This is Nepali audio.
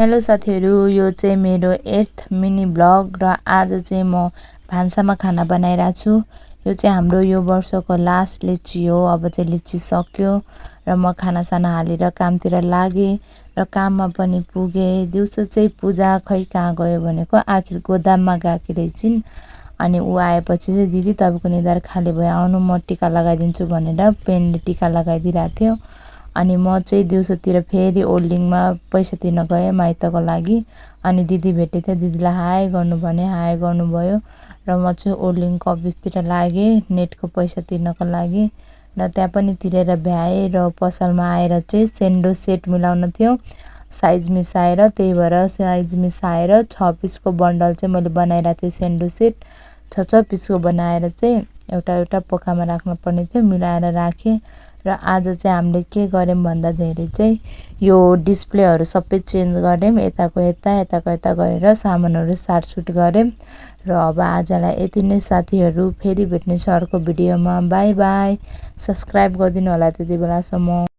हेलो साथीहरु, यो चाहिँ मेरो 8th मिनी ब्लग र आज चाहिँ म भान्सामा खाना बनाइरा छु। यो चाहिँ हाम्रो यो वर्षको लास्ट लिची हो। अब चाहिँ लिची सक्यो र म खाना साना हालेर कामतिर लागे र काममा पनि पुगे। दिउँसो चाहिँ पूजा खै कहाँ गयो भनेको आखिर गोदाममा गएकी रहेछिन्। अनि उ आएपछि चाहिँ दिदी तपाईको निधार खाली भयो, आउनु म टीका लगाइदिन्छु भनेर पेनले टीका लगाइदिरहेको थियो। अनि म चाहिँ दिउँसोतिर फेरि ओल्डिङमा पैसा तिर्न गएँ माइतको लागि। अनि दिदी भेटेको थियो, दिदीलाई हाई गर्नु भने हाई गर्नुभयो र म चाहिँ ओल्डिङको अफिसतिर लागेँ नेटको पैसा तिर्नको लागि र त्यहाँ पनि तिरेर भ्याएँ। र पसलमा आएर चाहिँ सेन्डो सेट मिलाउन थियो, साइज मिसाएर, त्यही भएर साइज मिसाएर 6 पिसको बन्डल चाहिँ मैले बनाइरहेको थिएँ। सेन्डो सेट 6 पिसको बनाएर चाहिँ एउटा एउटा पोकामा राख्नु पर्ने थियो, मिलाएर राखेँ। र आज चाहिँ हामीले के गर्यौं भन्दा धेरै चाहिँ यो डिस्प्लेहरु सबै चेन्ज गर्यौं, यताको यता यताको यता गरेर सामानहरु साटसुट गर्यौं। र अब आजलाई यति नै साथीहरु, फेरि भेट्ने छु अर्को भिडियोमा। Bye bye. सब्स्क्राइब गरिदिनु होला त्यति बेलासम्म।